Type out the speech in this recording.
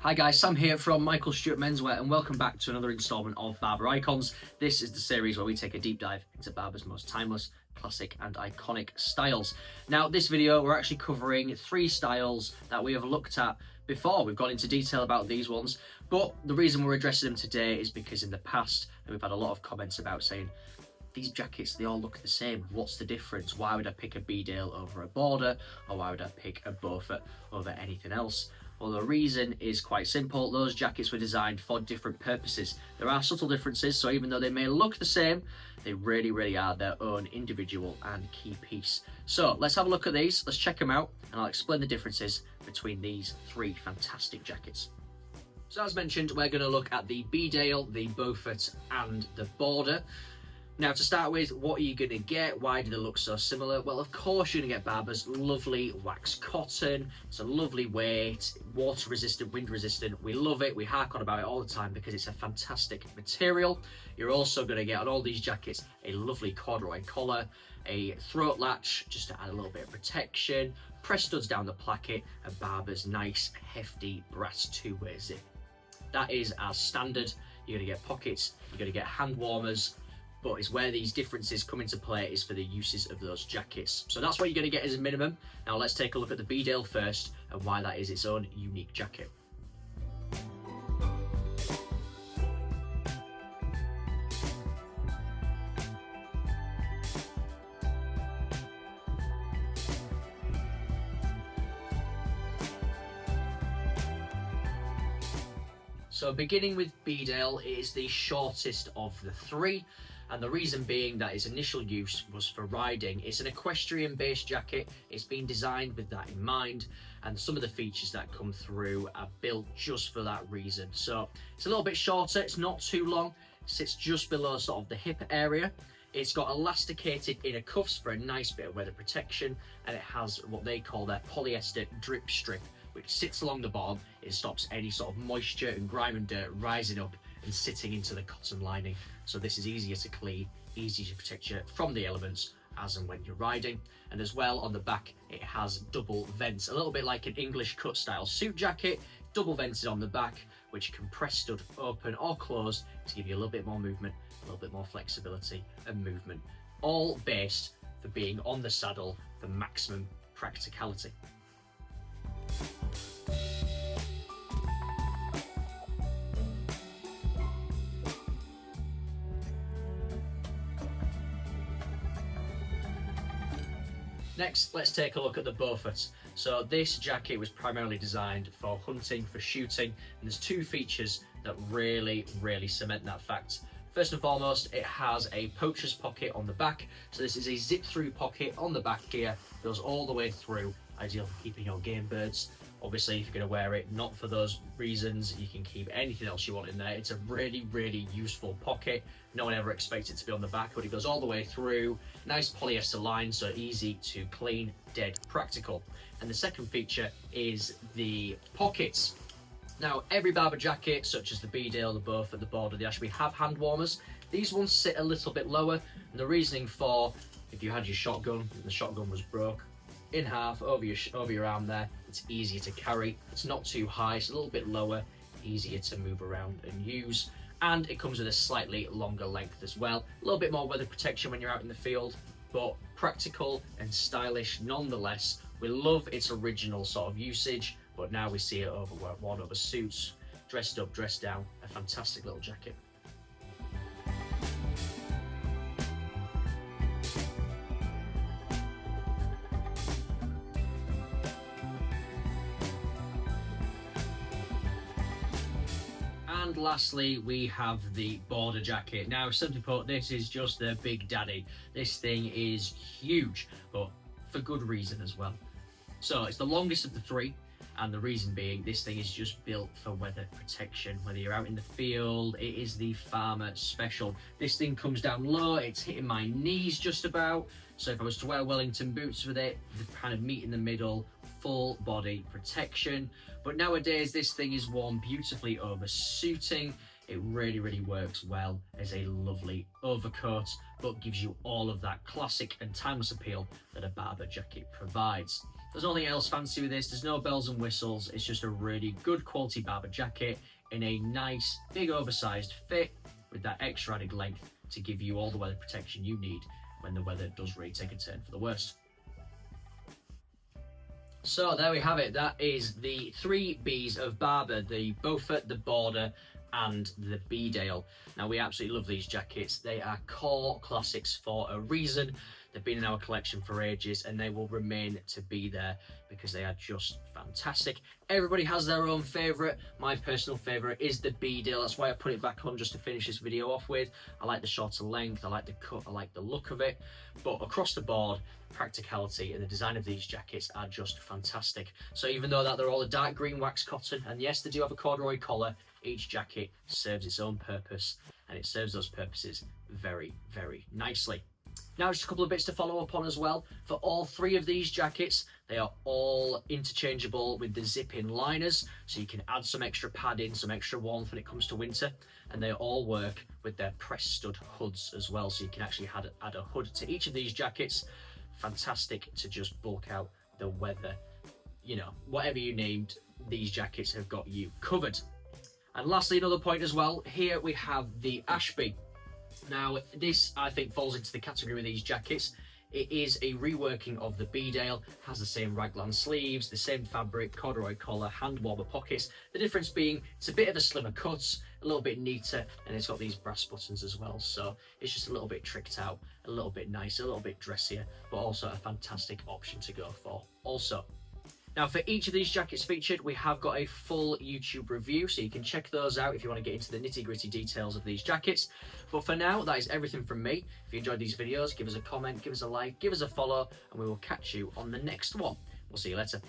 Hi guys, Sam here from Michael Stewart Menswear and welcome back to another instalment of Barbour Icons. This is the series where we take a deep dive into Barbour's most timeless, classic and iconic styles. Now this video we're actually covering 3 styles that we have looked at before. We've gone into detail about these ones, but the reason we're addressing them today is because in the past we've had a lot of comments about saying these jackets, they all look the same. What's the difference? Why would I pick a Bedale over a Border? Or why would I pick a Beaufort over anything else? Well, the reason is quite simple. Those jackets were designed for different purposes. There are subtle differences, so even though they may look the same, they really are their own individual and key piece. So let's have a look at these, let's check them out, and I'll explain the differences between these 3 fantastic jackets. So as mentioned, we're going to look at the Bedale, the Beaufort and the Border. Now to start with, what are you going to get? Why do they look so similar? Well, of course you're going to get Barbour's lovely wax cotton. It's a lovely weight, water resistant, wind resistant. We love it, we hark on about it all the time because it's a fantastic material. You're also going to get on all these jackets a lovely corduroy collar, a throat latch just to add a little bit of protection, press studs down the placket, and Barbour's nice hefty brass 2-way zip. That is as standard. You're going to get pockets, you're going to get hand warmers, but it's where these differences come into play is for the uses of those jackets. So that's what you're going to get as a minimum. Now let's take a look at the Bedale first and why that is its own unique jacket. So beginning with Bedale, it is the shortest of the 3, and the reason being that its initial use was for riding. It's an equestrian based jacket, it's been designed with that in mind, and some of the features that come through are built just for that reason. So it's a little bit shorter, it's not too long, sits just below sort of the hip area. It's got elasticated inner cuffs for a nice bit of weather protection, and it has what they call their polyester drip strip, which sits along the bottom. It stops any sort of moisture and grime and dirt rising up and sitting into the cotton lining. So this is easier to clean, easier to protect you from the elements as and when you're riding. And as well on the back, it has double vents, a little bit like an English cut style suit jacket, double vented on the back, which can press stud open or close to give you a little bit more movement, a little bit more flexibility and movement, all based for being on the saddle for maximum practicality. Next, let's take a look at the Beaufort. So this jacket was primarily designed for hunting, for shooting, and there's 2 features that really cement that fact. First and foremost, it has a poacher's pocket on the back. So this is a zip-through pocket on the back here, goes all the way through, ideal for keeping your game birds. Obviously, if you're going to wear it not for those reasons, you can keep anything else you want in there. It's a really useful pocket. No one ever expects it to be on the back, but it goes all the way through. Nice polyester line, so easy to clean, dead practical. And the second feature is the pockets. Now, every Barbour jacket, such as the Bedale, the Beaufort, the Border, the Ashby, have hand warmers. These ones sit a little bit lower, and the reasoning for, if you had your shotgun and the shotgun was broke, in half over your arm there, it's easier to carry. It's not too high, it's a little bit lower, easier to move around and use. And it comes with a slightly longer length as well. A little bit more weather protection when you're out in the field, but practical and stylish nonetheless. We love its original sort of usage, but now we see it worn over suits, dressed up, dressed down. A fantastic little jacket. And lastly, we have the Border jacket. Now, simply put, this is just the big daddy. This thing is huge, but for good reason as well. So it's the longest of the 3, and the reason being this thing is just built for weather protection. Whether you're out in the field, it is the farmer special. This thing comes down low, it's hitting my knees just about. So if I was to wear Wellington boots with it, the kind of meet in the middle, full body protection. But nowadays this thing is worn beautifully over suiting. It really works well as a lovely overcoat, but gives you all of that classic and timeless appeal that a Barbour jacket provides. There's nothing else fancy with this, there's no bells and whistles, it's just a really good quality Barbour jacket in a nice, big oversized fit with that extra added length to give you all the weather protection you need when the weather does really take a turn for the worst. So there we have it, that is the 3 Bs of Barbour, the Beaufort, the Border and the Bedale. Now we absolutely love these jackets, they are core classics for a reason. They've been in our collection for ages and they will remain to be there because they are just fantastic. Everybody has their own favourite. My personal favourite is the Bedale. That's why I put it back on just to finish this video off with. I like the shorter length, I like the cut, I like the look of it. But across the board, practicality and the design of these jackets are just fantastic. So even though that they're all a dark green wax cotton, and yes, they do have a corduroy collar, each jacket serves its own purpose and it serves those purposes very nicely. Now just a couple of bits to follow up on as well. For all 3 of these jackets, they are all interchangeable with the zip-in liners, so you can add some extra padding, some extra warmth when it comes to winter, and they all work with their press stud hoods as well, so you can actually add a hood to each of these jackets. Fantastic to just bulk out the weather. You know, whatever you named, these jackets have got you covered. And lastly, another point as well, here we have the Ashby. Now, this, I think, falls into the category of these jackets. It is a reworking of the Bedale, has the same raglan sleeves, the same fabric, corduroy collar, hand warmer pockets. The difference being it's a bit of a slimmer cut, a little bit neater, and it's got these brass buttons as well. So it's just a little bit tricked out, a little bit nicer, a little bit dressier, but also a fantastic option to go for also. Now for each of these jackets featured, we have got a full YouTube review, so you can check those out if you want to get into the nitty-gritty details of these jackets. But for now, that is everything from me. If you enjoyed these videos, give us a comment, give us a like, give us a follow, and we will catch you on the next one. We'll see you later.